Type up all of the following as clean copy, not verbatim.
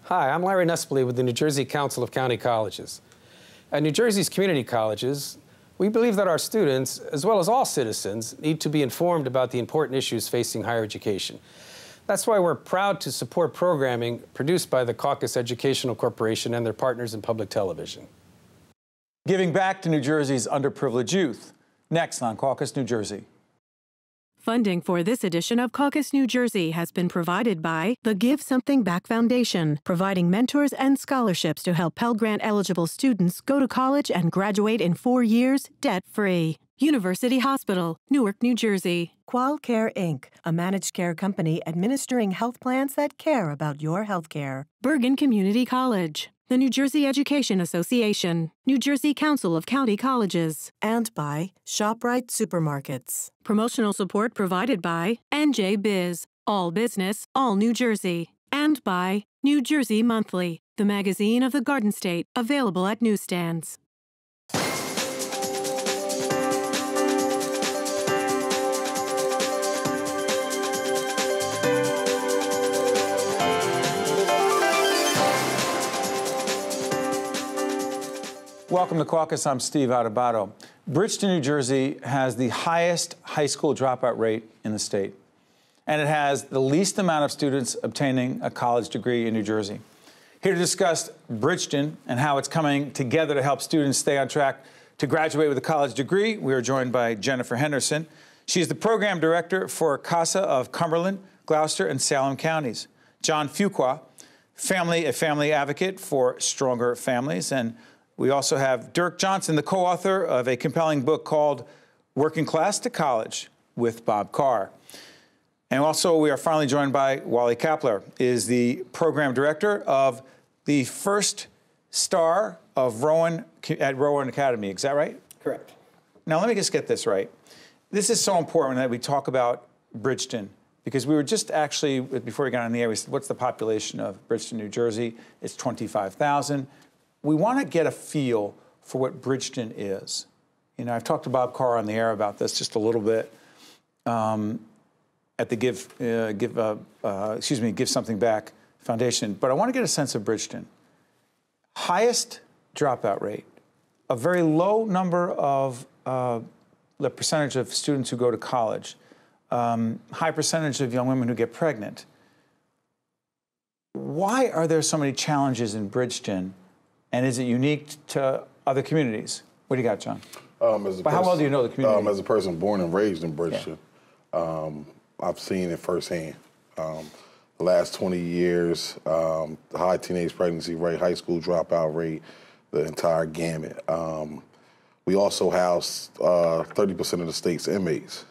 Hi, I'm Larry Nespoli with the New Jersey Council of County Colleges. At New Jersey's community colleges, we believe that our students, as well as all citizens, need to be informed about the important issues facing higher education. That's why we're proud to support programming produced by the CAUCUS Educational Corporation and their partners in public television. Giving back to New Jersey's underprivileged youth. Next on CAUCUS New Jersey. Funding for this edition of CAUCUS New Jersey has been provided by the Give Something Back Foundation, providing mentors and scholarships to help Pell Grant-eligible students go to college and graduate in 4 years debt-free. University Hospital, Newark, New Jersey. QUALCARE, Inc., a managed care company administering health plans that care about your health care. Bergen Community College. The New Jersey Education Association, New Jersey Council of County Colleges, and by ShopRite Supermarkets. Promotional support provided by NJ Biz, all business, all New Jersey, and by New Jersey Monthly, the magazine of the Garden State, available at newsstands. Welcome to CAUCUS. I'm Steve Adubato. Bridgeton, New Jersey has the highest high school dropout rate in the state, and it has the least amount of students obtaining a college degree in New Jersey. Here to discuss Bridgeton and how it's coming together to help students stay on track to graduate with a college degree, we are joined by Jennifer Henderson. She's the program director for CASA of Cumberland, Gloucester, and Salem counties. John Faqua, a family advocate for stronger families, and we also have Dirk Johnson, the co-author of a compelling book called Working Class to College with Bob Carr. And also we are finally joined by Wally Kappeler, is the program director of the first star of Rowan at Rowan Academy. Is that right? Correct. Now let me just get this right. This is so important that we talk about Bridgeton, because we were just actually, before we got on the air, we said, what's the population of Bridgeton, New Jersey? It's 25,000. We want to get a feel for what Bridgeton is. You know, I've talked to Bob Carr on the air about this just a little bit at the Give Something Back Foundation, but I want to get a sense of Bridgeton. Highest dropout rate, a very low number of the percentage of students who go to college, high percentage of young women who get pregnant. Why are there so many challenges in Bridgeton? And is it unique to other communities? What do you got, John? How well do you know the community? As a person born and raised in Bridgeton, I've seen it firsthand. The last 20 years, the high teenage pregnancy rate, high school dropout rate, the entire gamut. We also house 30% of the state's inmates.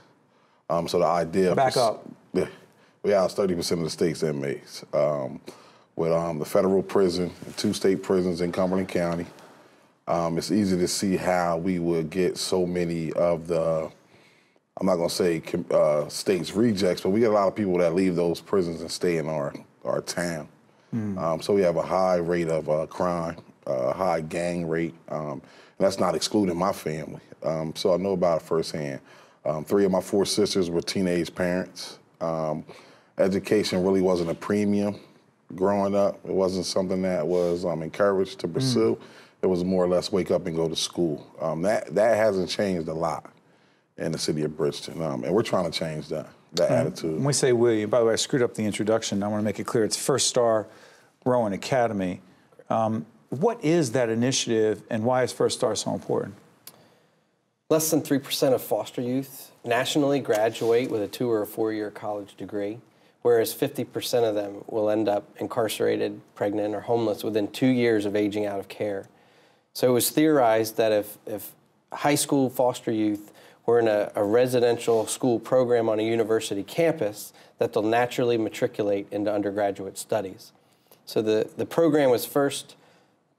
So the idea of... Back up. Yeah, we house 30% of the state's inmates. With the federal prison and 2 state prisons in Cumberland County. It's easy to see how we would get so many of the, I'm not gonna say state's rejects, but we get a lot of people that leave those prisons and stay in our town. So we have a high rate of crime, high gang rate, and that's not excluding my family. So I know about it firsthand. 3 of my 4 sisters were teenage parents. Education really wasn't a premium. Growing up, it wasn't something that was encouraged to pursue. It was more or less wake up and go to school. That hasn't changed a lot in the city of Bridgeton, and we're trying to change that attitude. When we say we, by the way, I screwed up the introduction. I want to make it clear. It's First Star Rowan Academy. What is that initiative, and why is First Star so important? Less than 3% of foster youth nationally graduate with a 2- or 4-year college degree, whereas 50% of them will end up incarcerated, pregnant, or homeless within 2 years of aging out of care. So it was theorized that if high school foster youth were in a residential school program on a university campus, that they'll naturally matriculate into undergraduate studies. So the program was first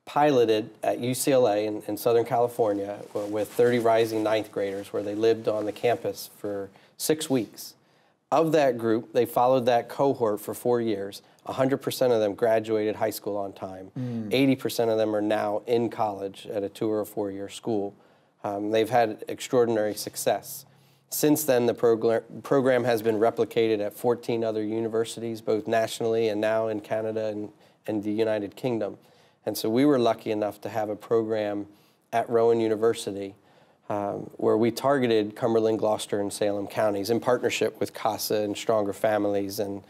piloted at UCLA in Southern California with 30 rising 9th graders, where they lived on the campus for 6 weeks. Of that group, they followed that cohort for 4 years. 100% of them graduated high school on time. 80% of them are now in college at a 2- or 4-year school. They've had extraordinary success. Since then, the program has been replicated at 14 other universities, both nationally and now in Canada and the United Kingdom. And so we were lucky enough to have a program at Rowan University where we targeted Cumberland, Gloucester, and Salem counties in partnership with CASA and Stronger Families, and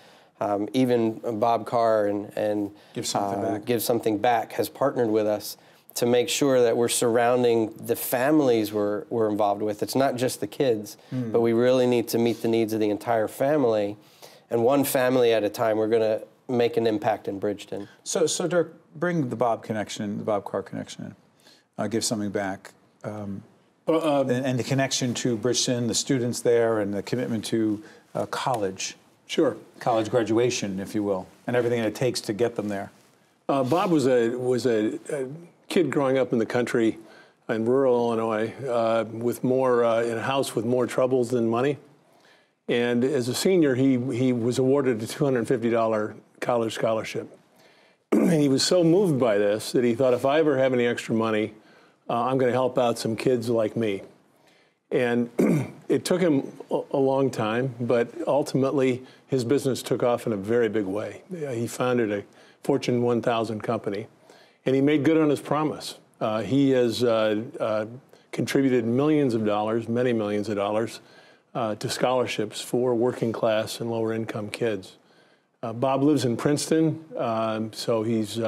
even Bob Carr and Give Something Back. Give Something Back has partnered with us to make sure that we're surrounding the families we're involved with. It's not just the kids, but we really need to meet the needs of the entire family. And one family at a time, we're going to make an impact in Bridgeton. So Dirk, bring the Bob connection in, the Bob Carr connection in. Give Something Back. And the connection to Bridgeton, the students there, and the commitment to college. Sure. College graduation, if you will, and everything it takes to get them there. Bob was a kid growing up in the country in rural Illinois with more in a house with more troubles than money. And as a senior, he was awarded a $250 college scholarship. And he was so moved by this that he thought, if I ever have any extra money, I'm going to help out some kids like me. And it took him a long time, but ultimately his business took off in a very big way. He founded a Fortune 1000 company, and he made good on his promise. He has contributed millions of dollars, many millions of dollars, to scholarships for working class and lower income kids. Bob lives in Princeton, so he's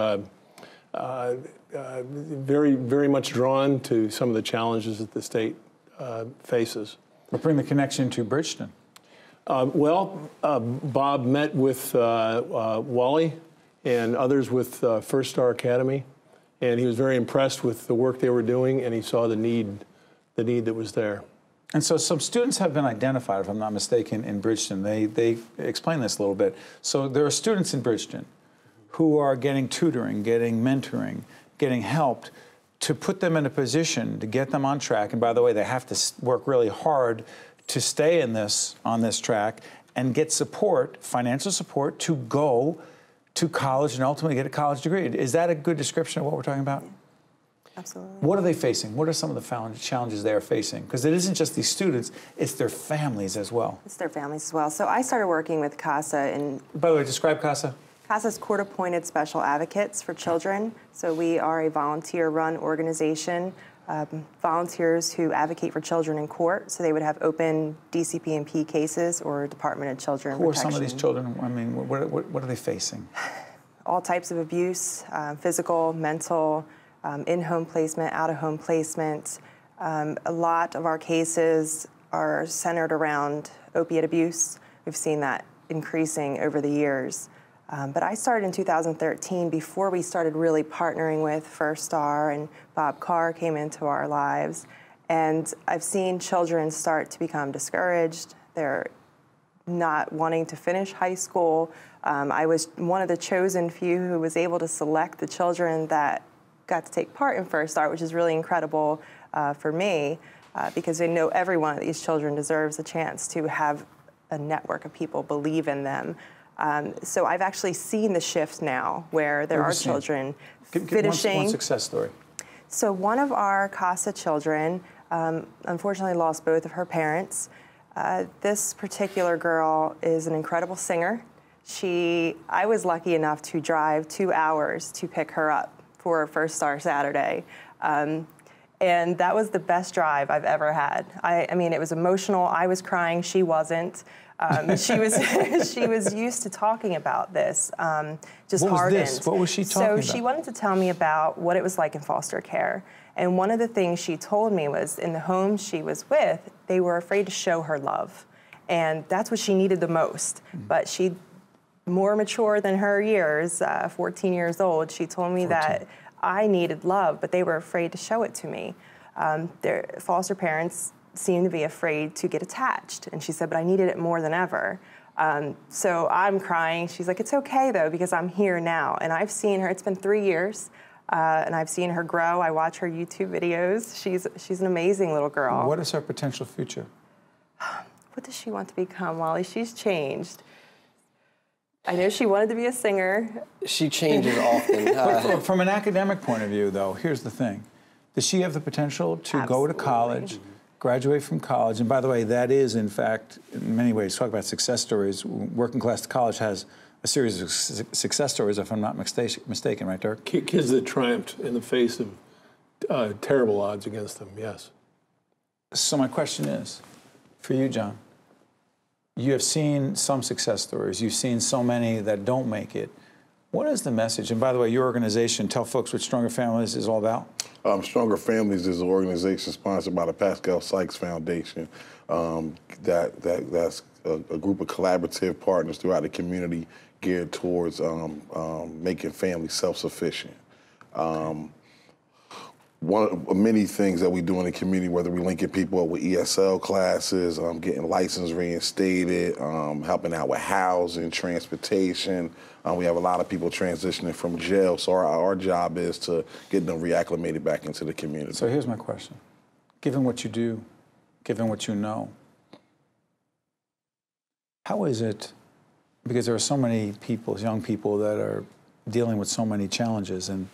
very, very much drawn to some of the challenges that the state faces. But bring the connection to Bridgeton. Bob met with Wally and others with First Star Academy, and he was very impressed with the work they were doing, and he saw the need that was there. And so some students have been identified, if I'm not mistaken, in Bridgeton. They explain this a little bit. So there are students in Bridgeton who are getting tutoring, getting mentoring, getting helped to put them in a position to get them on track. And by the way, they have to work really hard to stay on this track and get support, financial support, to go to college and ultimately get a college degree. Is that a good description of what we're talking about? Yeah. Absolutely. What are they facing? What are some of the challenges they are facing? Because it isn't just these students, it's their families as well. It's their families as well. So I started working with CASA. And by the way, describe CASA. CASA's court-appointed special advocates for children. So we are a volunteer-run organization, volunteers who advocate for children in court. So they would have open DCP&P cases or Department of Children Protection. Who are some of these children? I mean, what are they facing? All types of abuse, physical, mental, in-home placement, out-of-home placement. A lot of our cases are centered around opiate abuse. We've seen that increasing over the years. But I started in 2013 before we started really partnering with First Star, and Bob Carr came into our lives. And I've seen children start to become discouraged. They're not wanting to finish high school. I was one of the chosen few who was able to select the children that got to take part in First Star, which is really incredible for me, because I know every one of these children deserves a chance to have a network of people believe in them. So I've actually seen the shift now where there are children finishing. One success story. So one of our CASA children unfortunately lost both of her parents. This particular girl is an incredible singer. I was lucky enough to drive 2 hours to pick her up for First Star Saturday. And that was the best drive I've ever had. I mean, it was emotional. I was crying. She wasn't. She was used to talking about this, just hardened. What was she talking about? So she wanted to tell me about what it was like in foster care. And one of the things she told me was in the home she was with, they were afraid to show her love. And that's what she needed the most. But she, more mature than her years, 14 years old, she told me that I needed love, but they were afraid to show it to me. Their foster parents seemed to be afraid to get attached. And she said, but I needed it more than ever. So I'm crying. She's like, it's okay though, because I'm here now. And I've seen her, it's been 3 years, and I've seen her grow. I watch her YouTube videos. She's an amazing little girl. What is her potential future? What does she want to become, Wally? She's changed. I know she wanted to be a singer. She changes often. From an academic point of view, though, here's the thing. Does she have the potential to go to college graduate from college, and by the way, that is, in fact, in many ways, talk about success stories. Working Class College has a series of success stories, if I'm not mistaken, right, Dirk? Kids that triumphed in the face of terrible odds against them, yes. So my question is, for you, John, you have seen some success stories. You've seen so many that don't make it. What is the message? And by the way, your organization, tell folks what Stronger Families is all about. Stronger Families is an organization sponsored by the Pascal Sykes Foundation. That's a group of collaborative partners throughout the community geared towards making families self-sufficient. One of many things that we do in the community, whether we linking people up with ESL classes, getting license reinstated, helping out with housing, transportation. We have a lot of people transitioning from jail, so our job is to get them reacclimated back into the community. So here's my question. Given what you do, given what you know, how is it, because there are so many people, young people that are dealing with so many challenges, and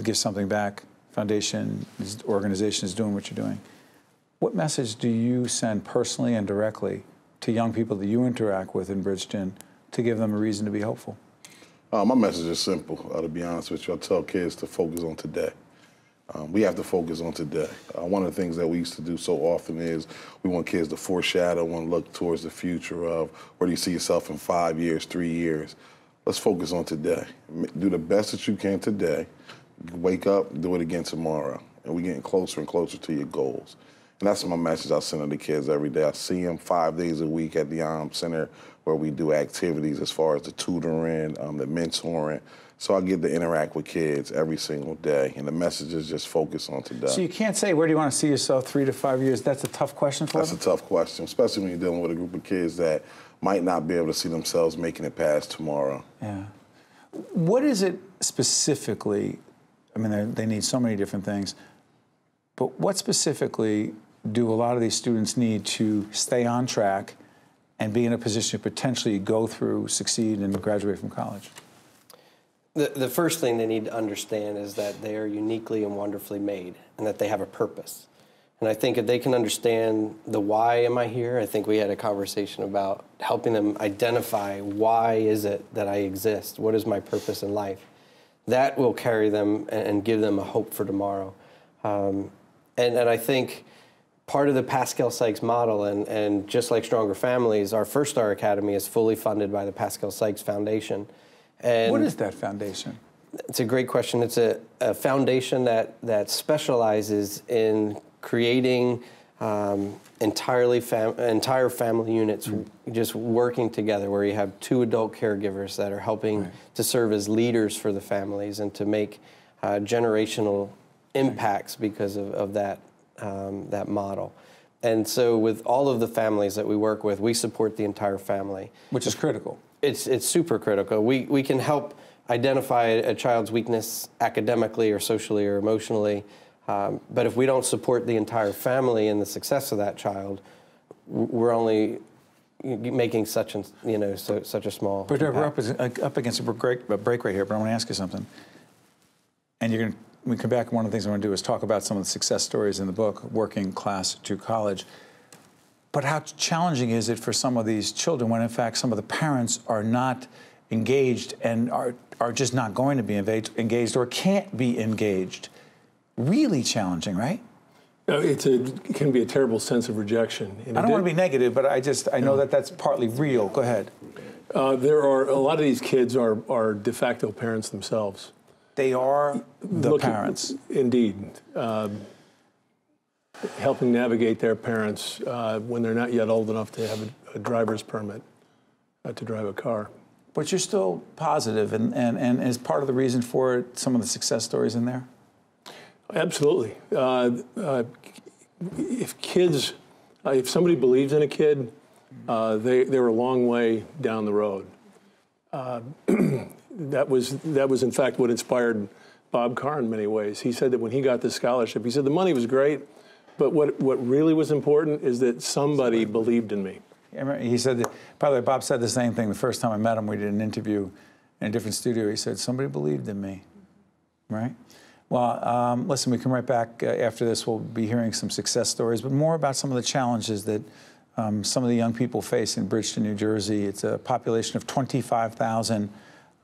Give Something Back Foundation, this organization is doing what you're doing. What message do you send personally and directly to young people that you interact with in Bridgeton to give them a reason to be hopeful? My message is simple, to be honest with you. I tell kids to focus on today. We have to focus on today. One of the things that we used to do so often is we want kids to foreshadow and look towards the future of where do you see yourself in 5 years, 3 years. Let's focus on today. Do the best that you can today. Wake up, do it again tomorrow. And we're getting closer and closer to your goals. And that's my message I send to the kids every day. I see them 5 days a week at the center where we do activities as far as the tutoring, the mentoring. So I get to interact with kids every single day. And the message is just focus on today. So you can't say, where do you want to see yourself 3 to 5 years? That's a tough question for them? That's a tough question, especially when you're dealing with a group of kids that might not be able to see themselves making it past tomorrow. Yeah. What is it specifically? I mean, they need so many different things. But what specifically do a lot of these students need to stay on track and be in a position to potentially go through, succeed, and graduate from college? The first thing they need to understand is that they are uniquely and wonderfully made and that they have a purpose. And I think if they can understand the why am I here, I think we had a conversation about helping them identify why is it that I exist, what is my purpose in life. That will carry them and give them a hope for tomorrow. And I think part of the Pascal Sykes model, and just like Stronger Families, our First Star Academy is fully funded by the Pascal Sykes Foundation. And what is that foundation? It's a great question. It's a foundation that specializes in creating entire family units just working together, where you have 2 adult caregivers that are helping to serve as leaders for the families and to make generational impacts because of that model. And so with all of the families that we work with, we support the entire family. Which is critical. It's super critical. We can help identify a child's weakness academically or socially or emotionally, but if we don't support the entire family and the success of that child, we're only making such a small. But we're up against a break right here. But I want to ask you something. And when we come back, one of the things I want to do is talk about some of the success stories in the book, Working Class to College. But how challenging is it for some of these children when, in fact, some of the parents are not engaged and are just not going to be engaged or can't be engaged? Really challenging, right? It can be a terrible sense of rejection. I don't want to be negative, but I know that that's partly real. Go ahead. There are a lot of these kids are de facto parents themselves. They are the parents. Indeed. Helping navigate their parents when they're not yet old enough to have a driver's permit to drive a car. But you're still positive, and is part of the reason for some of the success stories in there? Absolutely. If somebody believes in a kid, they're a long way down the road. That was in fact what inspired Bob Carr in many ways. He said that when he got the scholarship, he said the money was great, but what really was important is that somebody believed in me. He said, by the way, Bob said the same thing the first time I met him. We did an interview in a different studio. He said, somebody believed in me, right? Well, listen, we come right back after this. We'll be hearing some success stories, but more about some of the challenges that some of the young people face in Bridgeton, New Jersey. It's a population of 25,000,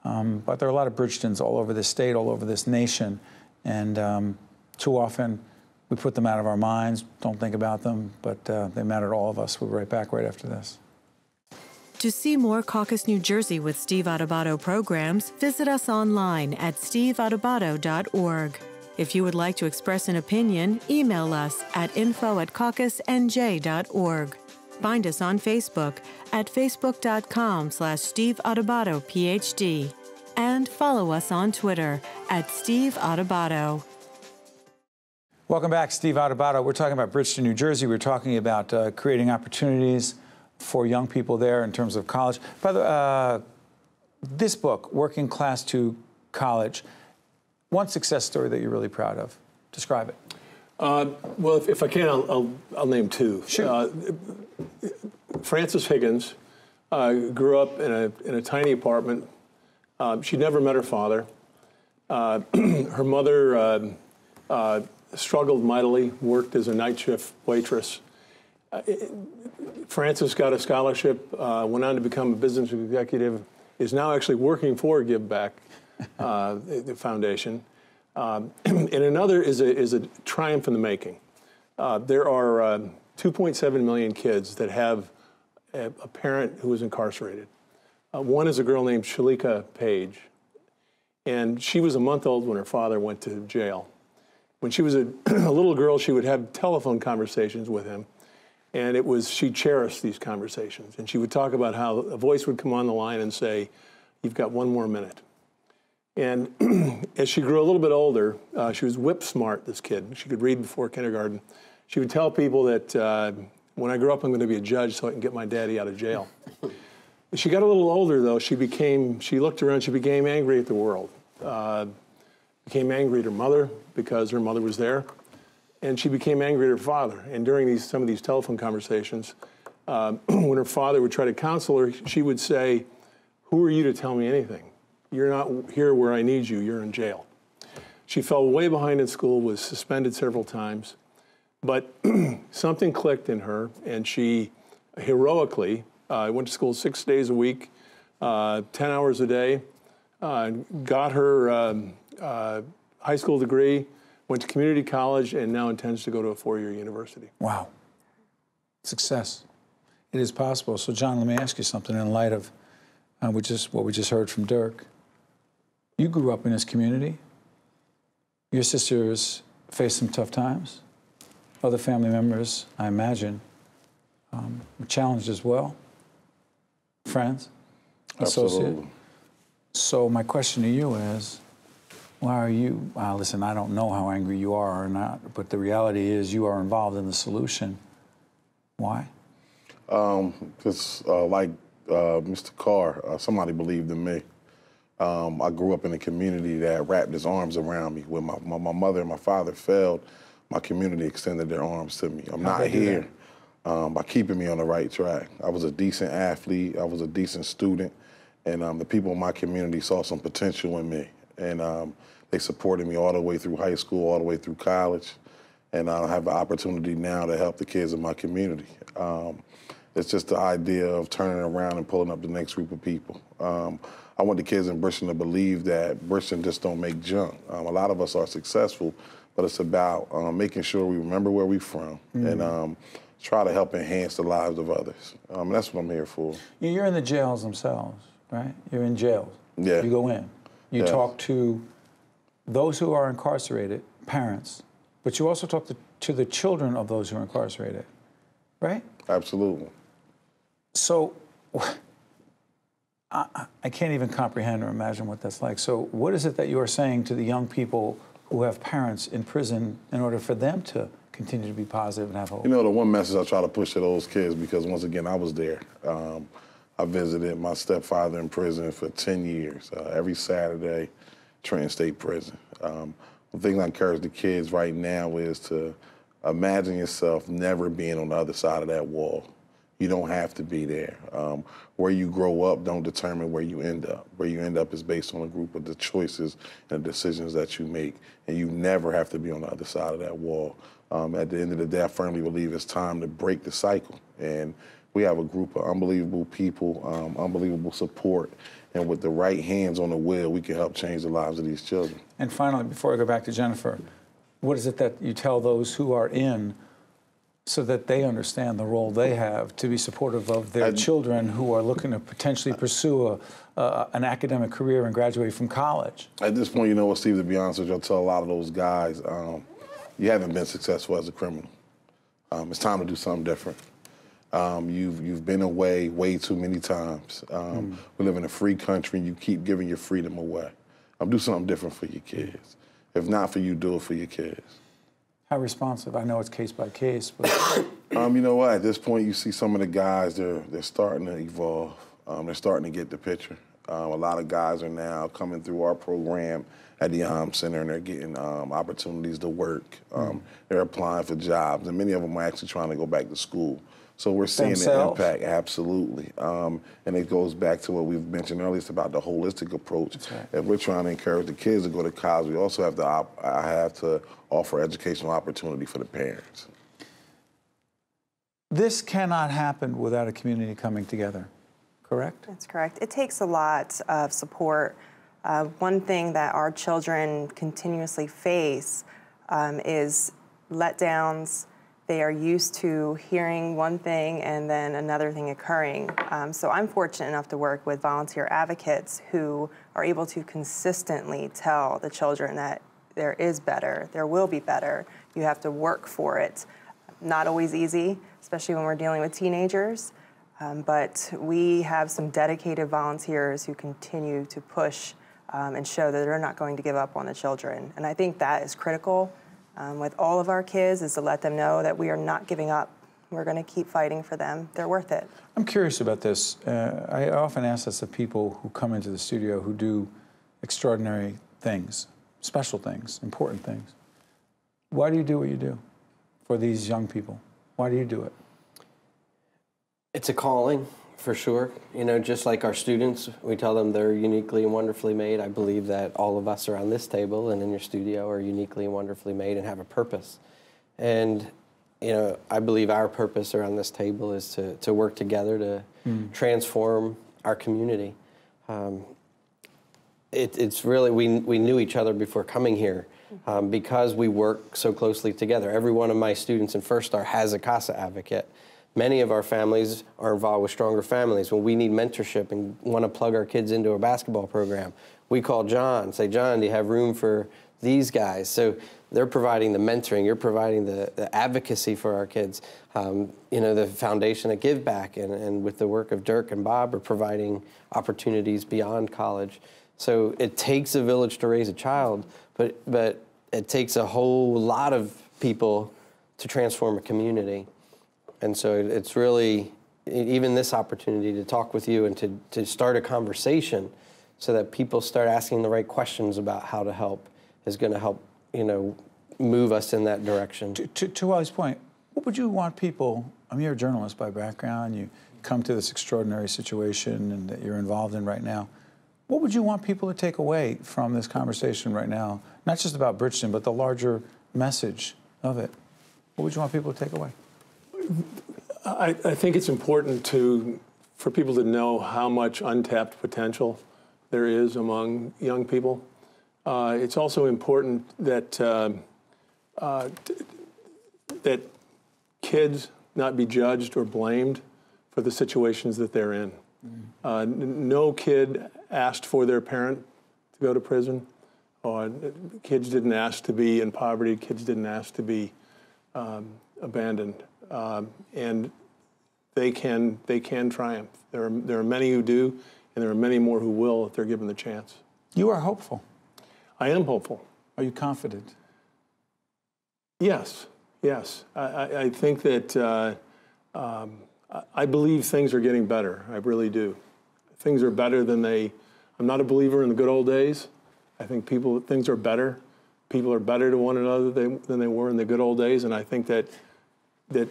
but there are a lot of Bridgetons all over this state, all over this nation, and too often we put them out of our minds, don't think about them, but they matter to all of us. We'll be right back right after this. To see more Caucus New Jersey with Steve Adubato programs, visit us online at steveadubato.org. If you would like to express an opinion, email us at info@caucusnj.org. Find us on Facebook at facebook.com/Steve Adubato, PhD. And follow us on Twitter at Steve Adubato. Welcome back, Steve Adubato. We're talking about Bridgeton, New Jersey. We're talking about creating opportunities for young people there in terms of college. By the way, this book, Working Class to College, one success story that you're really proud of. Describe it. Well, if I can, I'll name two. Sure. Frances Higgins grew up in a tiny apartment. She never met her father. Her mother struggled mightily, worked as a night shift waitress. Frances got a scholarship, went on to become a business executive, is now actually working for Giveback, the foundation. And another is a triumph in the making. There are 2.7 million kids that have a parent who is incarcerated. One is a girl named Shalika Page, and she was a month old when her father went to jail. When she was a little girl, she would have telephone conversations with him. And she cherished these conversations. And she would talk about how a voice would come on the line and say, "You've got one more minute." And as she grew a little bit older, she was whip smart, this kid. She could read before kindergarten. She would tell people that when I grow up, I'm going to be a judge so I can get my daddy out of jail. As she got a little older, though, she looked around, she became angry at the world. Became angry at her mother because her mother was there. And she became angry at her father. And during some of these telephone conversations, when her father would try to counsel her, she would say, "Who are you to tell me anything? You're not here where I need you. You're in jail." She fell way behind in school, was suspended several times. But something clicked in her, and she heroically went to school 6 days a week, 10 hours a day, got her high school degree, went to community college, and now intends to go to a 4-year university. Wow. Success. It is possible. So, John, let me ask you something in light of what we just heard from Dirk. You grew up in this community. Your sisters faced some tough times. Other family members, I imagine, were challenged as well. Friends, associates. Absolutely. So my question to you is, why are you, listen, I don't know how angry you are or not, but the reality is you are involved in the solution. Why? Just like Mr. Carr, somebody believed in me. I grew up in a community that wrapped its arms around me. When my mother and my father failed, my community extended their arms to me. I'm not here by keeping me on the right track. I was a decent athlete. I was a decent student. And the people in my community saw some potential in me. And they supported me all the way through high school, all the way through college. And I have an opportunity now to help the kids in my community. It's just the idea of turning around and pulling up the next group of people. I want the kids in Bridgeton to believe that Bridgeton just don't make junk. A lot of us are successful, but it's about making sure we remember where we're from and try to help enhance the lives of others. And that's what I'm here for. You're in the jails themselves, right? You're in jails. Yeah. You go in. You talk to those who are incarcerated, parents, but you also talk to the children of those who are incarcerated, right? Absolutely. So I can't even comprehend or imagine what that's like. So what is it that you are saying to the young people who have parents in prison in order for them to continue to be positive and have hope? You know, the one message I try to push to those kids, because once again, I was there. I visited my stepfather in prison for 10 years, every Saturday, Trenton State Prison. The thing I encourage the kids right now is to imagine yourself never being on the other side of that wall. You don't have to be there. Where you grow up don't determine where you end up. Where you end up is based on a group of the choices and the decisions that you make, and you never have to be on the other side of that wall. At the end of the day, I firmly believe it's time to break the cycle, and we have a group of unbelievable people, unbelievable support, and with the right hands on the wheel, we can help change the lives of these children. And finally, before I go back to Jennifer, what is it that you tell those who are in so that they understand the role they have to be supportive of their children who are looking to potentially pursue an academic career and graduate from college? At this point, you know what, Steve, to be honest with you, I'll tell a lot of those guys, you haven't been successful as a criminal. It's time to do something different. You've been away way too many times. We live in a free country, and you keep giving your freedom away. Do something different for your kids. If not for you, do it for your kids. How responsive? I know it's case by case, but you know what? At this point, you see some of the guys, they're starting to evolve. They're starting to get the picture. A lot of guys are now coming through our program at the Center, and they're getting opportunities to work. They're applying for jobs, and many of them are actually trying to go back to school. So we're seeing the impact, absolutely. And it goes back to what we've mentioned earlier, it's about the holistic approach. Right. If we're trying to encourage the kids to go to college, we also have to offer educational opportunity for the parents. This cannot happen without a community coming together, correct? That's correct. It takes a lot of support. One thing that our children continuously face is letdowns. They are used to hearing one thing and then another thing occurring. So I'm fortunate enough to work with volunteer advocates who are able to consistently tell the children that there is better, there will be better, you have to work for it. Not always easy, especially when we're dealing with teenagers, but we have some dedicated volunteers who continue to push and show that they're not going to give up on the children. And I think that is critical with all of our kids, is to let them know that we are not giving up. We're going to keep fighting for them. They're worth it. I'm curious about this. I often ask this of people who come into the studio who do extraordinary things, special things, important things. Why do you do what you do for these young people? Why do you do it? It's a calling, for sure. You know, just like our students, we tell them they're uniquely and wonderfully made. I believe that all of us around this table and in your studio are uniquely and wonderfully made and have a purpose. And, you know, I believe our purpose around this table is to work together to transform our community. It's really, we knew each other before coming here because we work so closely together. Every one of my students in First Star has a CASA advocate. Many of our families are involved with Stronger Families. When we need mentorship and want to plug our kids into a basketball program, we call John, say, John, do you have room for these guys? So they're providing the mentoring, you're providing the advocacy for our kids. You know, the foundation at Giveback and with the work of Dirk and Bob are providing opportunities beyond college. So it takes a village to raise a child, but it takes a whole lot of people to transform a community. And so it's really, even this opportunity to talk with you and to start a conversation so that people start asking the right questions about how to help is going to help, you know, move us in that direction. To Wally's point, what would you want people, I mean, you're a journalist by background, you come to this extraordinary situation and that you're involved in right now. What would you want people to take away from this conversation right now? Not just about Bridgeton, but the larger message of it. What would you want people to take away? I think it's important for people to know how much untapped potential there is among young people. It's also important that that kids not be judged or blamed for the situations that they're in. No kid asked for their parent to go to prison. Kids didn't ask to be in poverty. Kids didn't ask to be abandoned. And they can triumph. There are many who do, and there are many more who will if they're given the chance. You are hopeful. I am hopeful. Are you confident? Yes, yes. I think that I believe things are getting better. I really do. Things are better than I'm not a believer in the good old days. I think things are better. People are better to one another than they were in the good old days, and I think that that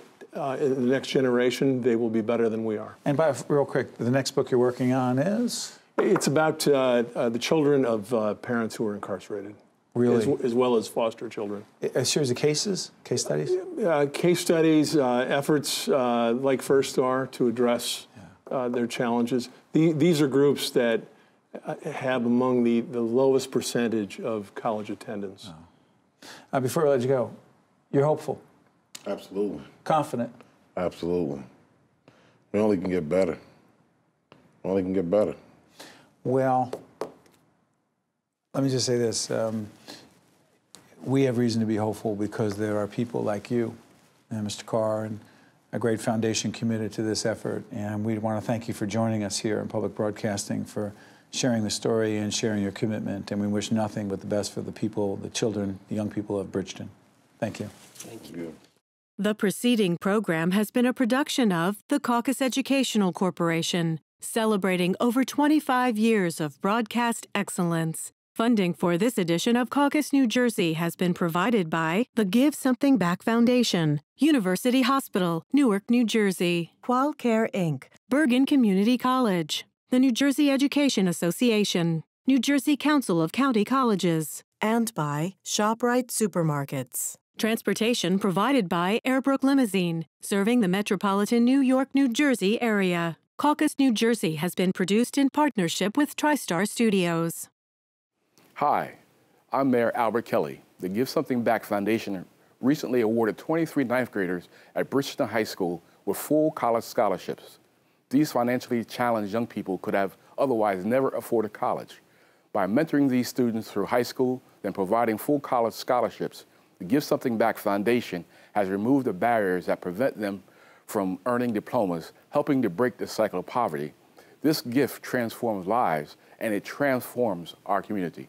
in the next generation, they will be better than we are. And real quick, the next book you're working on is? It's about the children of parents who are incarcerated. Really? As well as foster children. A series of cases, case studies? Case studies, efforts like First Star to address their challenges. These are groups that have among the lowest percentage of college attendance. Oh. Before I let you go, you're hopeful? Absolutely. Confident? Absolutely. We only can get better. We only can get better. Well, let me just say this. We have reason to be hopeful because there are people like you and Mr. Carr and a great foundation committed to this effort. And we want to thank you for joining us here in public broadcasting, for sharing the story and sharing your commitment. And we wish nothing but the best for the people, the children, the young people of Bridgeton. Thank you. Thank you. The preceding program has been a production of the CAUCUS Educational Corporation, celebrating over 25 years of broadcast excellence. Funding for this edition of CAUCUS New Jersey has been provided by the Give Something Back Foundation, University Hospital, Newark, New Jersey, QUALCARE, Inc., Bergen Community College, the New Jersey Education Association, New Jersey Council of County Colleges, and by ShopRite Supermarkets. Transportation provided by Airbrook Limousine, serving the metropolitan New York, New Jersey area. CAUCUS New Jersey has been produced in partnership with TriStar Studios. Hi, I'm Mayor Albert Kelly. The Give Something Back Foundation recently awarded 23 ninth graders at Bridgeton High School with full college scholarships. These financially challenged young people could have otherwise never afforded college. By mentoring these students through high school and providing full college scholarships, the Give Something Back Foundation has removed the barriers that prevent them from earning diplomas, helping to break the cycle of poverty. This gift transforms lives, and it transforms our community.